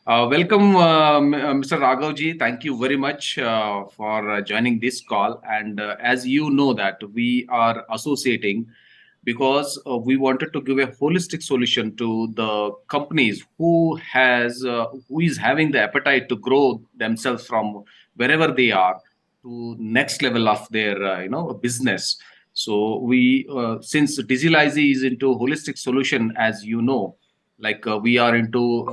Welcome, Mr. Raghav ji. Thank you very much for joining this call. And as you know that we are associating because we wanted to give a holistic solution to the companies who is having the appetite to grow themselves from wherever they are to next level of their business. So we since Digitalize is into holistic solution, as you know, like we are into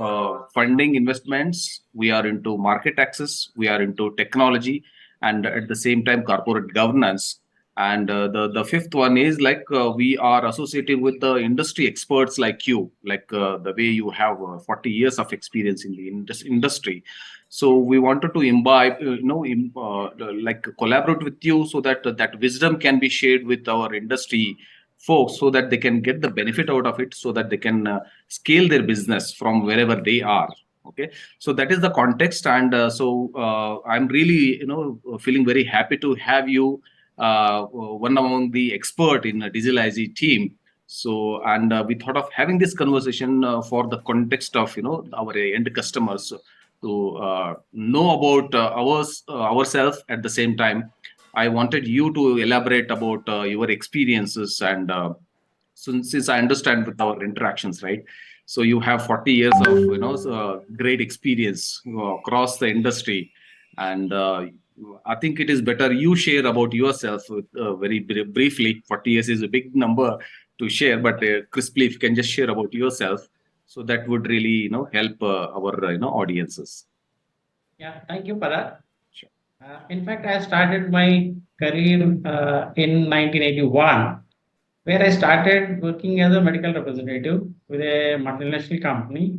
funding investments, we are into market access, we are into technology, and at the same time corporate governance. And the fifth one is like we are associating with the industry experts like you, like the way you have 40 years of experience in the industry. So we wanted to imbibe, like collaborate with you so that that wisdom can be shared with our industry folks, so that they can get the benefit out of it, so that they can scale their business from wherever they are. Okay, so that is the context. And I'm really feeling very happy to have you one among the expert in the Digitalize team. So, and we thought of having this conversation for the context of our end customers to know about ourselves. At the same time, I wanted you to elaborate about your experiences. And since I understand with our interactions, right? So you have 40 years of great experience across the industry. And I think it is better you share about yourself with, very briefly. 40 years is a big number to share, but crisply, if you can just share about yourself, so that would really help our audiences. Yeah, thank you for that. Sure. In fact, I started my career in 1981, where I started working as a medical representative with a multinational company.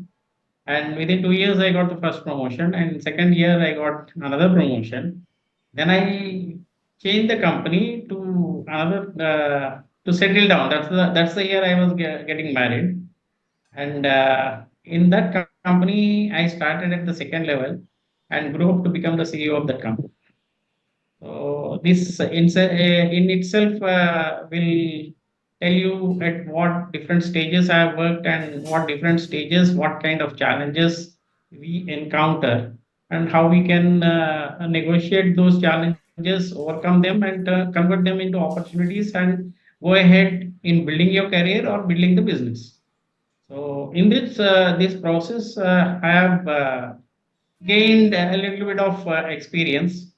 And within 2 years, I got the first promotion, and second year, I got another promotion. Then I changed the company to another to settle down. That's the year I was getting married, and in that company, I started at the second level and grew up to become the CEO of that company. So this in itself will tell you at what different stages I have worked and what different stages, what kind of challenges we encounter, and how we can negotiate those challenges, overcome them, and convert them into opportunities and go ahead in building your career or building the business. So in this process, I have gained a little bit of experience,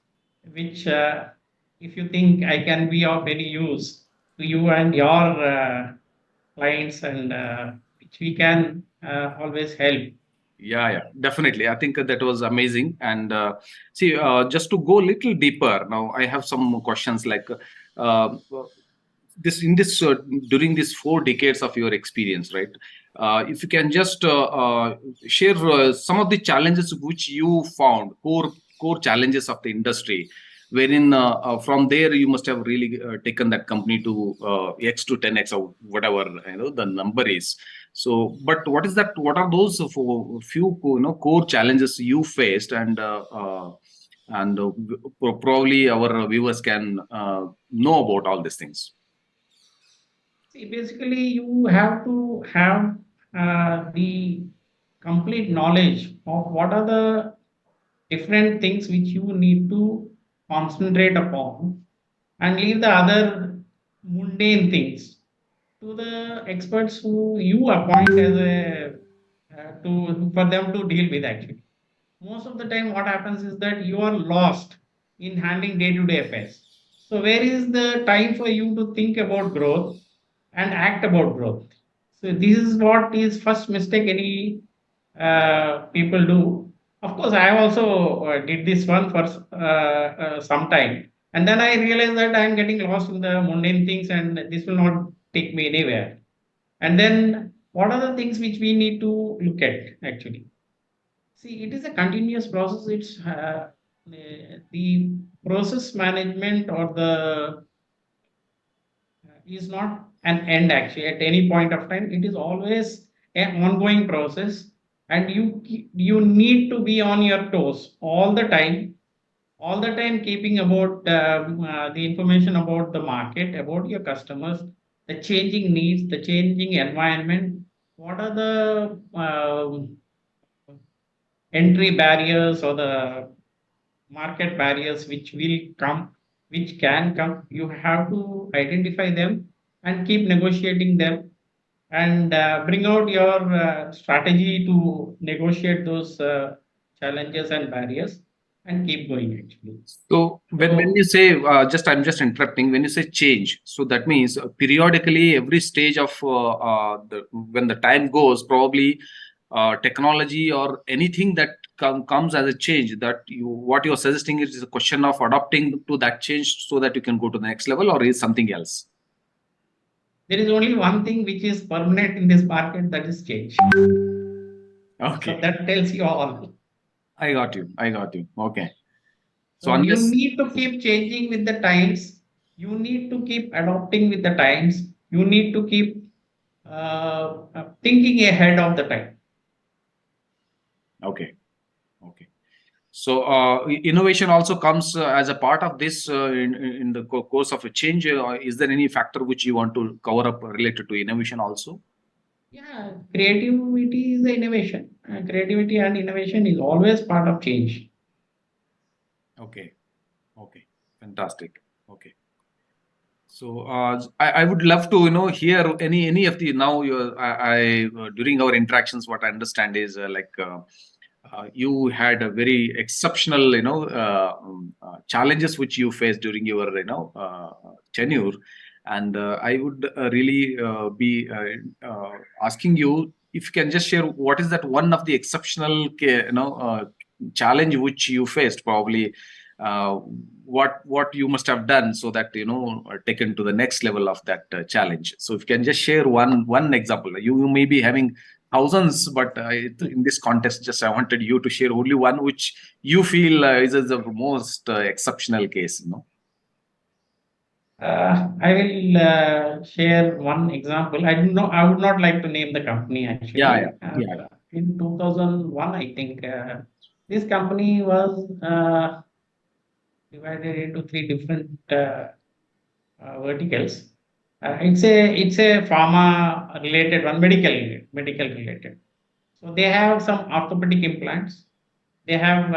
which, if you think I can be of any use to you and your clients, and which we can always help. Yeah, yeah, definitely. I think that was amazing. And see, just to go a little deeper, now I have some questions like uh, this in this during these 4 decades of your experience, right? If you can just share some of the challenges which you found, core challenges of the industry, wherein from there you must have really taken that company to X to 10X or whatever the number is. So, but what is that? What are those for few core challenges you faced, and probably our viewers can know about all these things. See, basically, you have to have the complete knowledge of what are the different things which you need to concentrate upon, and leave the other mundane things to the experts who you appoint as a to for them to deal with. Actually, most of the time what happens is that you are lost in handling day to day affairs. So where is the time for you to think about growth and act about growth? So this is what is first mistake any people do. Of course, I also did this one for some time, and then I realized that I am getting lost in the mundane things, and this will not take me anywhere. And then what are the things which we need to look at actually? See, it is a continuous process. It's the process management or the is not an end actually at any point of time. It is always an ongoing process, and you need to be on your toes all the time, keeping about the information about the market, about your customers, the changing needs, the changing environment. What are the entry barriers or the market barriers which will come, which can come. You have to identify them and keep negotiating them, and bring out your strategy to negotiate those challenges and barriers, and keep going actually. So when So you say, just I'm just interrupting, when you say change, so that means periodically every stage of when the time goes, probably technology or anything that comes as a change, that you what you're suggesting is a question of adopting to that change so that you can go to the next level, or is something else? there is only one thing which is permanent in this market, that is change. So Okay, that tells you all. I got you. I got you. Okay. So So you unless, need to keep changing with the times. You need to keep adopting with the times. You need to keep thinking ahead of the time. okay, okay. So innovation also comes as a part of this in the course of a change. Is there any factor which you want to cover up related to innovation also? Yeah, creativity is the innovation. Creativity and innovation is always part of change. Okay, okay, fantastic. Okay. So I would love to hear any of the now during our interactions, what I understand is you had a very exceptional challenges which you faced during your tenure, and I would really be asking you if you can just share what is that one of the exceptional challenge which you faced, probably uh, what you must have done so that taken to the next level of that challenge. So if you can just share one example. You may be having thousands, but in this contest, just I wanted you to share only one which you feel is the most exceptional case. I will share one example. I do not. I would not like to name the company Yeah, yeah, actually. yeah. In 2001, I think this company was divided into three different verticals. It's a pharma related one, medical related. So they have some orthopedic implants, they have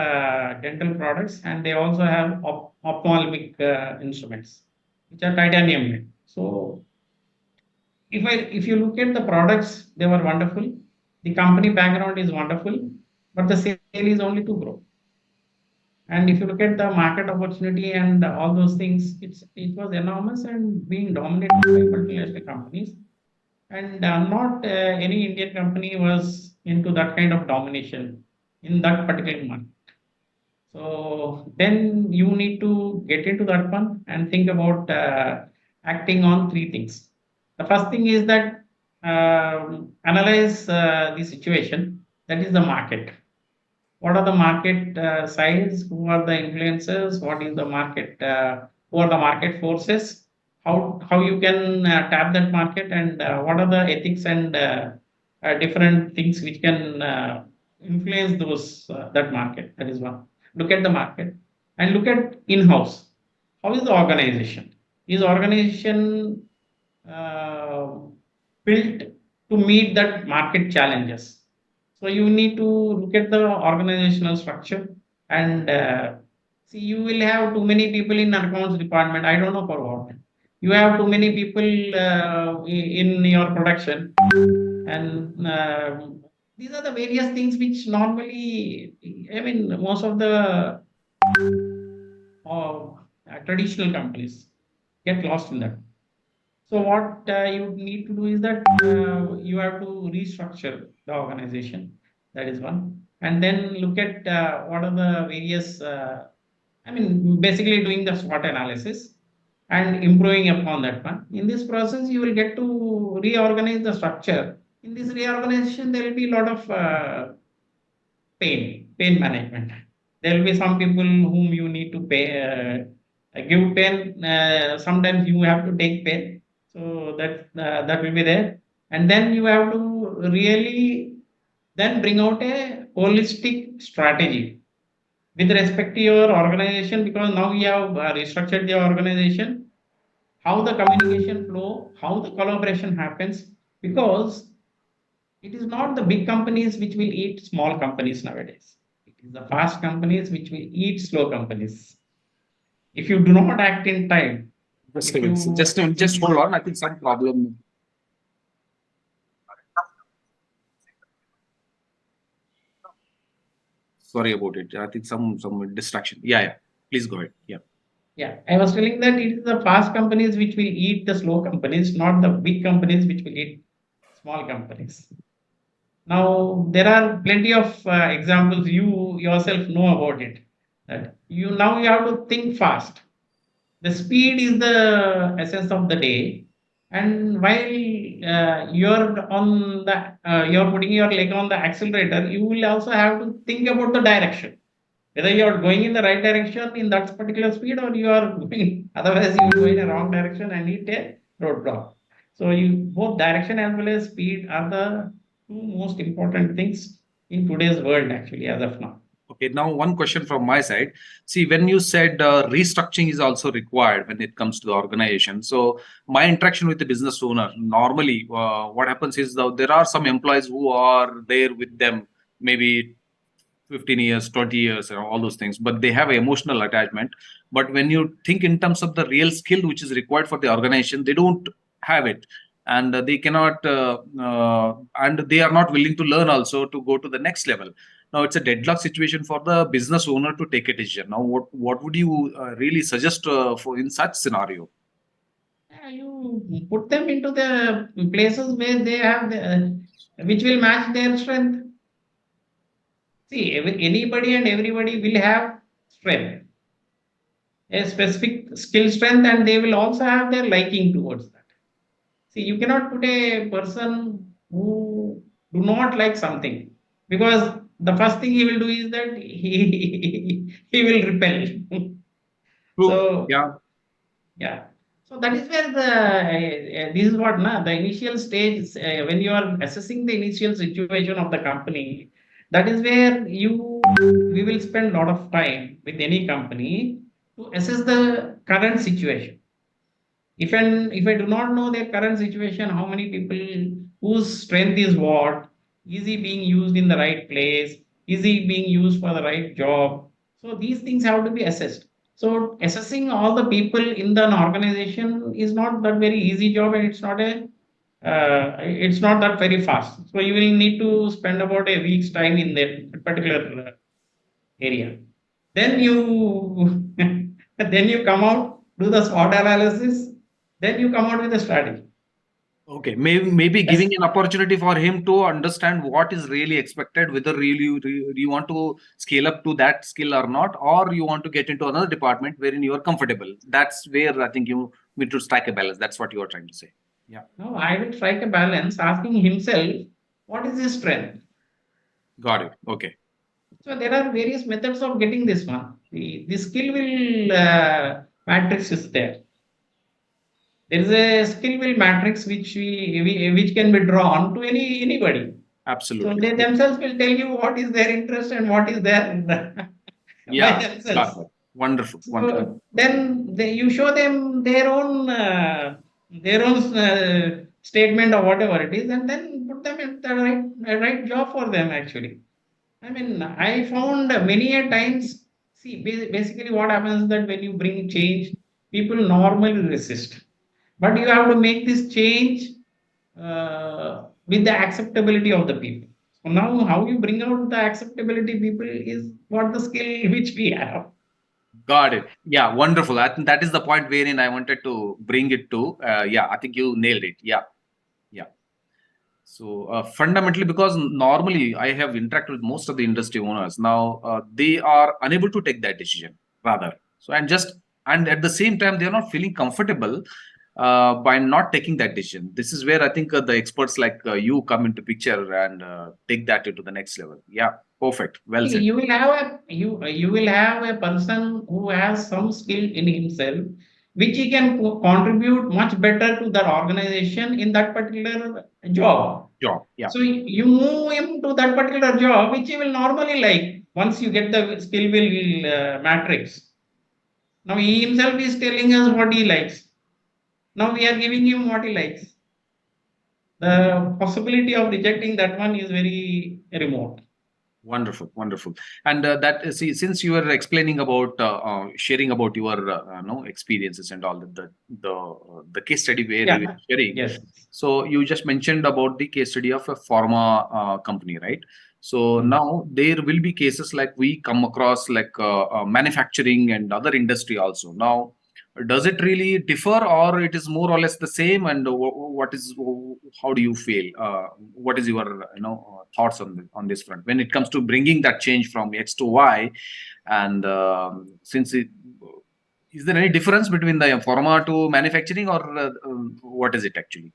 dental products, and they also have ophthalmic instruments, which are titanium made. So if you look at the products, they were wonderful. The company background is wonderful, but the sale is only to grow. And if you look at the market opportunity and all those things, it was enormous and being dominated by multinational companies. And not any Indian company was into that kind of domination in that particular market. So then you need to get into that one and think about acting on three things. The first thing is that analyze the situation, that is the market. What are the market size? Who are the influencers? What is the market? Who are the market forces? How you can tap that market, and what are the ethics and different things which can influence those that market? That is one. Look at the market and look at in-house. How is the organization? Is organization uh, built to meet that market challenges? So you need to look at the organizational structure, and see, you will have too many people in accounts department. I don't know for what. You have too many people in your production, and these are the various things which normally, I mean, most of the traditional companies get lost in that. So what you need to do is that you have to restructure the organization. That is one, and then look at what are the various. I mean, basically doing the SWOT analysis and improving upon that one. In this process, you will get to reorganize the structure. In this reorganization, there will be a lot of pain management. There will be some people whom you need to pay, give pain. Sometimes you have to take pain, so that will be there. And then you have to really then bring out a holistic strategy with respect to your organization, because now you have restructured the organization. How the communication flow, how the collaboration happens, because it is not the big companies which will eat small companies nowadays. The fast companies which will eat slow companies. If you do not act in time, Just a if minute. you Just hold on. I think some problem. Sorry about it. I think some distraction. Yeah, yeah. Please go ahead. Yeah. yeah, I was telling that it is the fast companies which will eat the slow companies, not the big companies which will eat small companies. Now there are plenty of examples you yourself know about it. That you now you have to think fast. The speed is the essence of the day, and while you're putting your leg on the accelerator, you will also have to think about the direction, whether you are going in the right direction in that particular speed, or you are going otherwise you will go in a wrong direction and hit a roadblock. So you both direction as well as speed are the two most important things in today's world actually as of now. Okay, now one question from my side. See, when you said restructuring is also required when it comes to the organization. So, my interaction with the business owner, normally what happens is there are some employees who are there with them maybe 15 years, 20 years, and all those things, but they have an emotional attachment. But when you think in terms of the real skill which is required for the organization, they don't have it. And they cannot, and they are not willing to learn also to go to the next level. Now it's a deadlock situation for the business owner to take a decision. Now, what would you really suggest for in such scenario? Yeah, you put them into the places where they have which will match their strength. See, anybody and everybody will have strength, a specific skill strength, and they will also have their liking towards that. See, you cannot put a person who do not like something, because the first thing he will do is that he will repel. True. So Yeah. yeah. So that is where this is what the initial stage when you are assessing the initial situation of the company, that is where we will spend a lot of time with any company to assess the current situation. If I do not know their current situation, how many people whose strength is what, is he being used in the right place, is he being used for the right job? So these things have to be assessed. So assessing all the people in the organization is not that very easy job, and it's not that very fast. So you will need to spend about a week's time in that particular area. Then you then you come out, do the SWOT analysis, then you come out with a strategy. Okay, maybe Yes. giving an opportunity for him to understand what is really expected, whether really you want to scale up to that skill or not, or you want to get into another department wherein you are comfortable. That's where I think you need to strike a balance. That's what you are trying to say. Yeah, Now I will strike a balance, asking himself what is his strength. got it. Okay, So there are various methods of getting this one. The skill will matrix is there. There is a skill will matrix which which can be drawn to anybody. So absolutely. they Yeah, themselves will tell you what is their interest and what is their by yeah, got themselves. it. Wonderful, wonderful. So then you show them their own statement or whatever it is, and then put them in the right job for them. Actually, I mean, I found many a times. See, basically, what happens is that when you bring change, people normally resist, but you have to make this change with the acceptability of the people. So now, how you bring out the acceptability people is what the skill which we have. Got it. Yeah, wonderful. I think that is the point wherein I wanted to bring it to. Yeah, I think you nailed it. Yeah, yeah. So fundamentally, because normally I have interacted with most of the industry owners, now they are unable to take that decision rather. So and at the same time they are not feeling comfortable by not taking that decision. This is where I think the experts like you come into picture and take that into the next level. Yeah, perfect. Well said. You will have a person who has some skill in himself, which he can contribute much better to that organization in that particular job. Job. Yeah. So you move him to that particular job, which he will normally like once you get the skill will matrix. Now he himself is telling us what he likes. Now we are giving him what he likes. The possibility of rejecting that one is very remote. Wonderful, wonderful. And that see, since you were explaining about sharing about your no experiences and all the case study where you Yeah. were sharing. Yes. So you just mentioned about the case study of a pharma company, right? So Mm. now there will be cases like we come across like manufacturing and other industry also. Now, does it really differ, or it is more or less the same? And what is how do you feel? What is your thoughts on this front when it comes to bringing that change from X to Y? And since it is there any difference between the pharma to manufacturing, or what is it actually?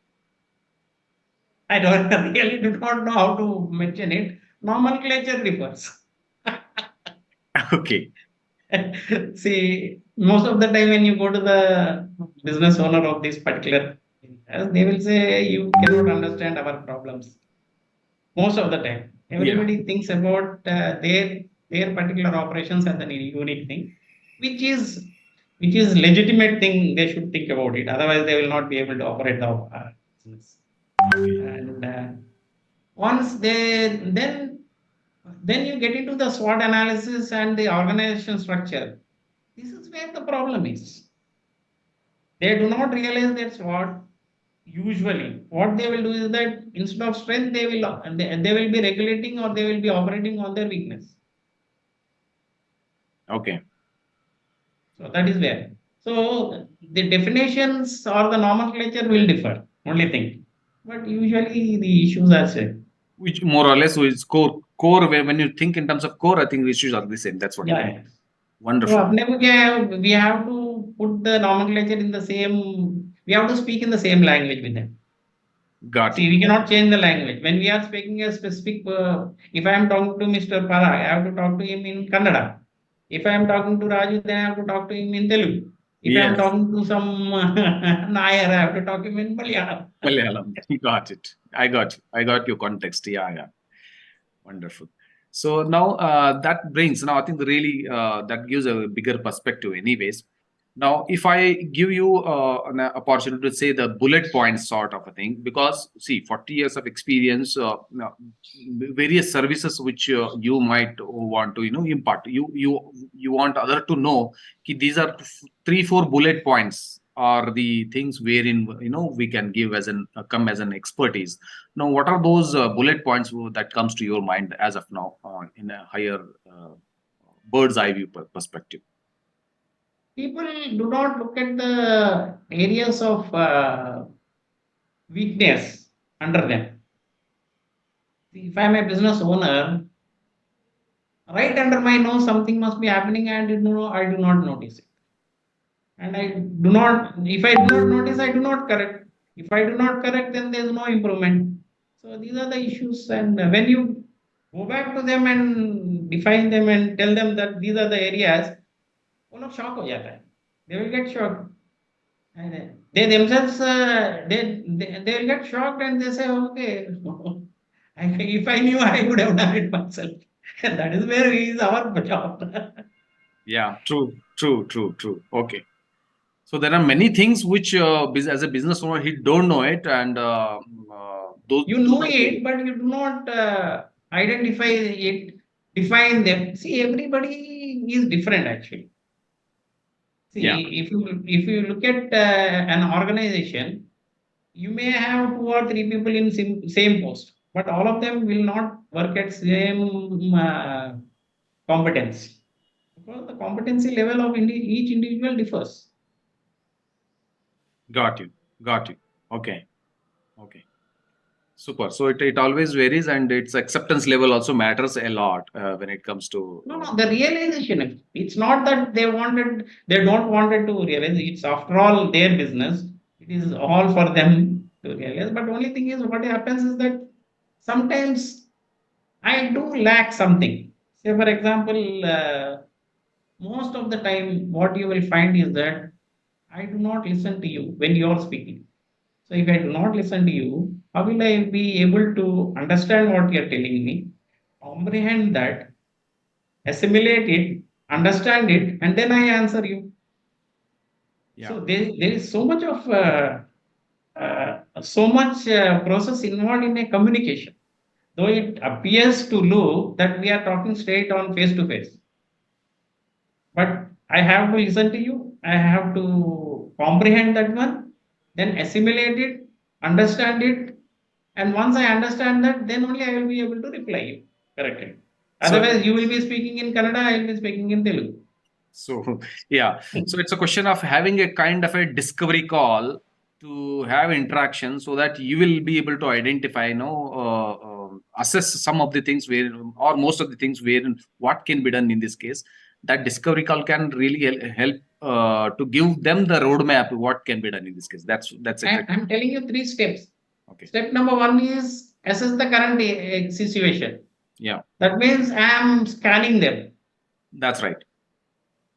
I don't really do not know how to mention it. Nomenclature differs. Okay. See, most of the time when you go to the business owner of this particular, they will say you cannot understand our problems. Most of the time, Yeah. everybody thinks about their particular operations as a unique thing, which is which is legitimate thing. They should think about it. Otherwise, they will not be able to operate the business. Okay. And once they then you get into the SWOT analysis and the organization structure. This is where the problem is. They do not realize that SWOT usually what they will do is that instead of strength they will be regulating or they will be operating on their weakness. Okay. So that is where. So the definitions or the nomenclature will differ. Only thing. But usually the issues are same. Which more or less is core when you think in terms of core, I think the issues are the same. That's what you Yeah. mean. Yeah. So Wonderful. अपने को क्या है, we have to put the nomenclature in the same. We have to speak in the same language with them. Got See, it. we cannot change the language. When we are speaking a specific, if I am talking to Mr. Parag, I have to talk to him in Kannada. If I am talking to Raju, then I have to talk to him in Telugu. If I am Yes. talking to some Nair, I have to talk to him in Malayalam. Malayalam. Got it. I got you. I got your context. Yeah, yeah. Wonderful. So now that brings, now I think really that gives a bigger perspective, anyways. Now, if I give you an opportunity to say the bullet points sort of a thing, because see, 40 years of experience, now, various services which you might want to impart, you want other to know ki these are three, four bullet points are the things wherein we can give as an come as an expertise. Now, what are those bullet points that comes to your mind as of now in a higher uh, bird's eye view perspective? People do not look at the areas of weakness under them. See, if I am a business owner, right under my nose, something must be happening, and I do not notice it. And I do not, if I do not notice, I do not correct. If I do not correct, then there is no improvement. So these are the issues. And when you go back to them and define them and tell them that these are the areas, वो लोग shock हो जाता है. They will get shocked. And they themselves, they will get shocked and they say, okay, if I knew, I would have done it myself. And that is where is our job. Yeah, true, true, true, true. Okay. So there are many things which, as a business owner, he don't know it, and You those know are the it, but you do not identify it, define them. See, everybody is different actually. yeah, See, if you look at an organization, you may have two or three people in same post, but all of them will not work at same competence because the competency level of each individual differs. got you, got you. Okay, okay, super. So it always varies, and its acceptance level also matters a lot when it comes to. No, no, the realization. It's not that they don't wanted to realize. It's after all their business. It is all for them to realize. But only thing is, what happens is that sometimes I do lack something. Say, for example, most of the time, what you will find is that I do not listen to you when you are speaking. So if I do not listen to you, how will I be able to understand what you are telling me, comprehend that, assimilate it, understand it, and then I answer you. Yeah, So there is so much process involved in a communication. Though it appears to look that we are talking straight on face to face, but I have to listen to you. I have to comprehend that one, then assimilate it, understand it, and once I understand that, then only I will be able to reply you correctly. So Otherwise, you will be speaking in Kannada, I will be speaking in Telugu. So, yeah. So it's a question of having a kind of a discovery call to have interaction so that you will be able to identify, assess some of the things where, or most of the things where, what can be done in this case. That discovery call can really help to give them the roadmap, what can be done in this case. That's exactly. I'm telling you three steps. Okay. Step number one is assess the current situation. Yeah, That means I am scanning them. that's right.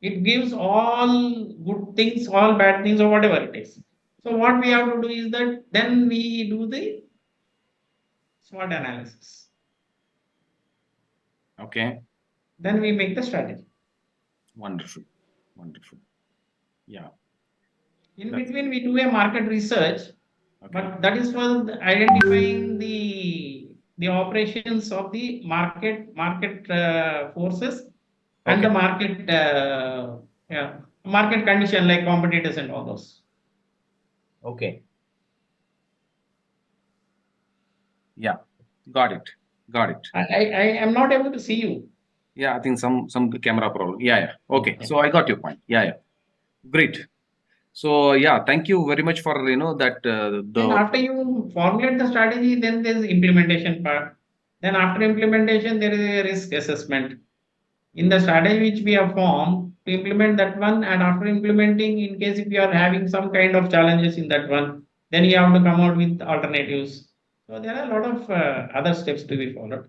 It gives all good things, all bad things, or whatever it is. So what we have to do is that then we do the SWOT analysis. Okay. Then we make the strategy. Wonderful. Wonderful. Yeah. In That's between, we do a market research, okay. but that is for identifying the operations of the market forces and Okay. the market yeah, market condition like competitors and all those. Okay. Yeah. Got it. Got it. I am not able to see you. Yeah, I think some camera problem. Yeah, yeah. Okay. Yeah. So I got your point. Yeah, yeah. Great. So yeah, thank you very much for that Then the after you formulate the strategy, then there's implementation part. Then after implementation, there is a risk assessment. In the strategy which we have formed, to implement that one, and after implementing, in case if you are having some kind of challenges in that one, then you have to come out with alternatives. So there are a lot of other steps to be followed.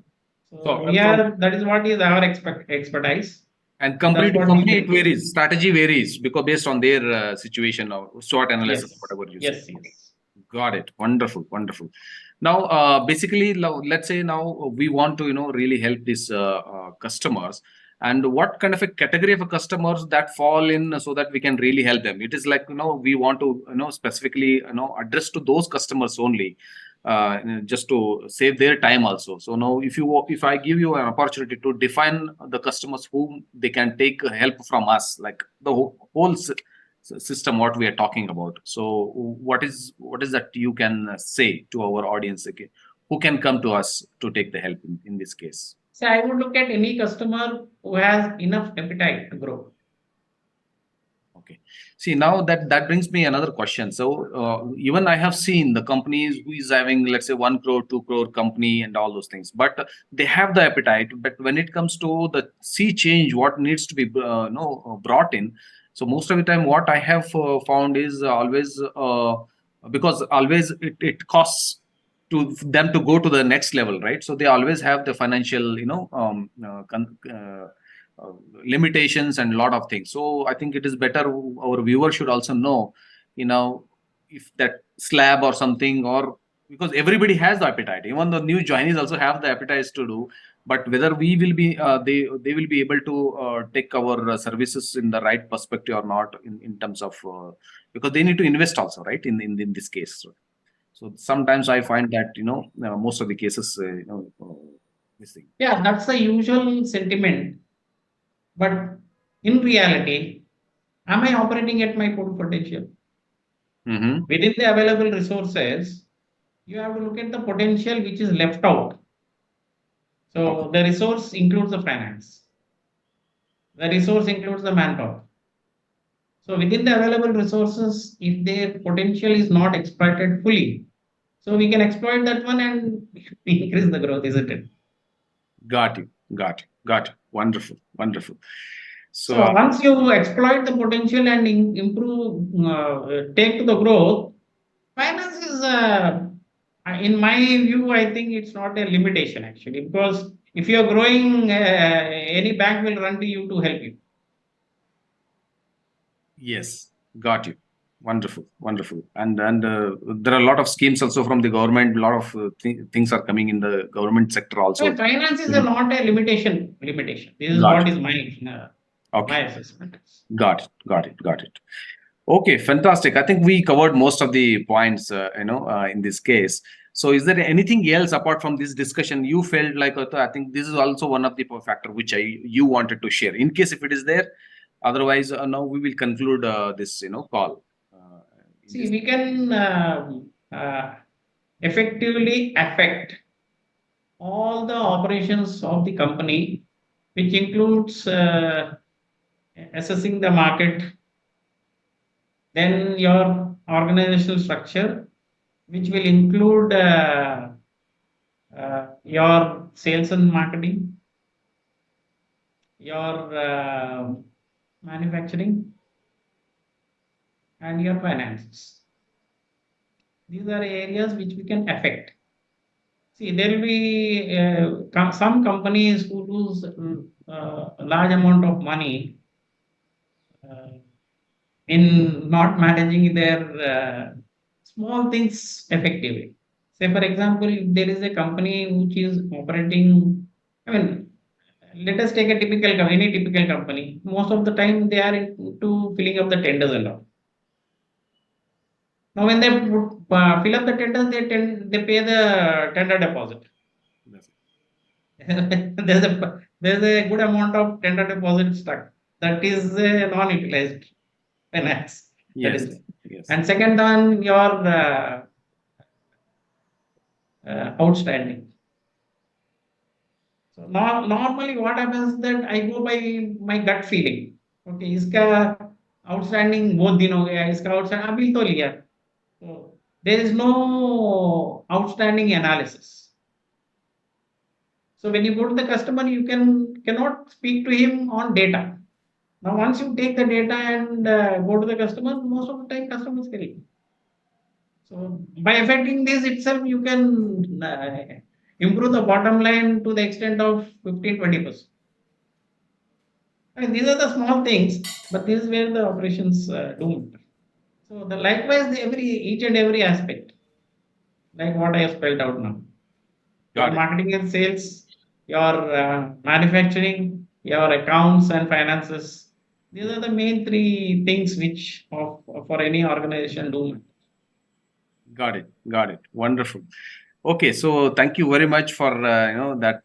so So here, that is what is our expertise. and So company that's to what we company it bring here. varies. Strategy varies because based on their situation or SWOT analysis, Yes, whatever you say. yes, Okay. yes. Got it. Wonderful, wonderful. Now, basically, let's say now we want to, really help these customers. And what kind of a category of a customers that fall in so that we can really help them? It is like, we want to, specifically, address to those customers only, just to save their time also. So now, if I give you an opportunity to define the customers whom they can take help from us, like the whole system what we are talking about, so what is that you can say to our audience, okay, who can come to us to take the help in this case? So I would look at any customer who has enough appetite to grow. Okay. See, now that brings me another question. So even I have seen the companies who is having, let's say, 1 crore, 2 crore company and all those things, but they have the appetite. But when it comes to the sea change, what needs to be brought in. So most of the time, what I have found is always because always it costs to them to go to the next level, right? So they always have the financial, uh, limitations and a lot of things. So I think it is better our viewer should also know, if that slab or something, or because everybody has the appetite, even the new joinees also have the appetites to do, but whether we will be they will be able to take our services in the right perspective or not in terms of because they need to invest also, right, in this case. So sometimes I find that most of the cases this thing. Yeah, that's the usual sentiment. But in reality, am I operating at my full potential? Mm-hmm. Within the available resources, you have to look at the potential which is left out. Okay. So the resource includes the finance, the resource includes the manpower. So within the available resources, if their potential is not exploited fully, so we can exploit that one and increase the growth, isn't it? Got you. Got you. Got you. Wonderful. Wonderful. So, So once you exploit the potential and improve, take to the growth, finance is, in my view, I think it's not a limitation actually, because if you're growing, any bank will run to you to help you. yes, got you. Wonderful. Wonderful. And there are a lot of schemes also from the government. A lot of things are coming in the government sector So also. finance is Mhm. not a limitation. Limitation. This is Got what it. is my Okay. assessment. Got it. Got it. Got it. Okay, fantastic. I think we covered most of the points, in this case. So is there anything else apart from this discussion you felt like, I think this is also one of the factor which you wanted to share, in case if it is there? Otherwise, now we will conclude this call. In See, this. we can effectively affect all the operations of the company, which includes assessing the market, then your organizational structure, which will include your sales and marketing, your manufacturing, and your finances. These are areas which we can affect. See, there will be some companies who lose a large amount of money uh, in not managing their small things effectively. Say, for example, if there is a company which is operating, I mean, let us take a any typical company. Most of the time, they are into filling up the tenders and all. Now, when they fill up the tenders, they pay the tender deposit. Yes. There's a good amount of tender deposit stuck. That is non-utilized finance. That Yes. is, Yes. and second one, your outstanding. So normally, what happens is that I go by my gut feeling. Okay, इसका outstanding बहुत दिन हो गया, इसका outstanding अभी तो लिया. So there is no outstanding analysis. So when you go to the customer, you cannot speak to him on data. Now, once you take the data and go to the customer, most of the time customers carry. So by affecting this itself, you can improve the bottom line to the extent of 15-20%. I mean, these are the small things, but this is where the operations do. So the likewise, each and every aspect, like what I have spelled out now. Your Got it. marketing and sales, your manufacturing, your accounts and finances. These are the main three things which for any organization do. Got it. Got it. Wonderful. Okay, so thank you very much for that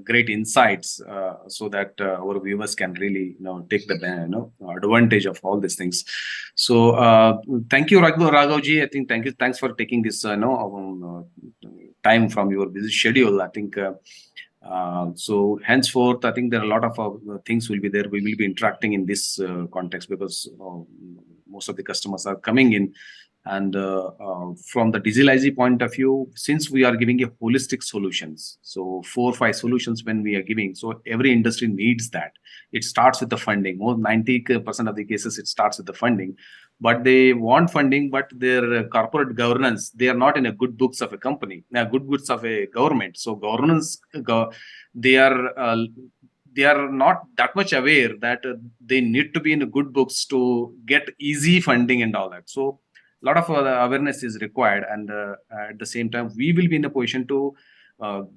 great insights, so that our viewers can really take the advantage of all these things. So thank you, Raghavji. I think thanks for taking this time from your busy schedule. I think so. Henceforth, I think there are a lot of things will be there. We will be interacting in this context, because most of the customers are coming in. And from the digitalization point of view, since we are giving a holistic solutions, so 4 or 5 solutions when we are giving, so every industry needs that. It starts with the funding. More 90% of the cases, it starts with the funding. But they want funding, but their corporate governance, they are not in a good books of a company, good books of a government. So governance, they are not that much aware that they need to be in good books to get easy funding and all that. So a lot of awareness is required, and at the same time we will be in a position to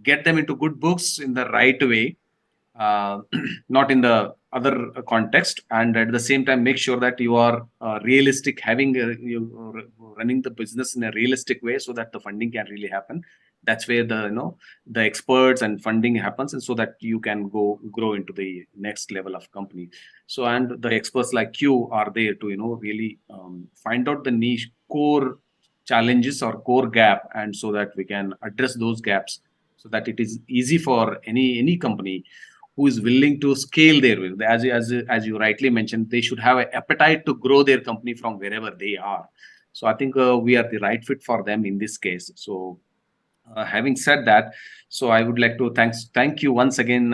get them into good books in the right way, uh, not in the other context, and at the same time make sure that you are realistic, having you running the business in a realistic way, so that the funding can really happen. That's where the experts and funding happens, and so that you can grow into the next level of company. So, and the experts like you are there to really find out the niche core challenges or core gap, and so that we can address those gaps, so that it is easy for any company who is willing to scale their way. As you rightly mentioned, they should have an appetite to grow their company from wherever they are. So I think we are the right fit for them in this case. So having said that, so I would like to thank you once again,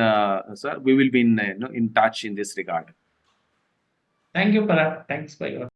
sir. We will be in touch in this regard. Thank you, Parag. Thanks for your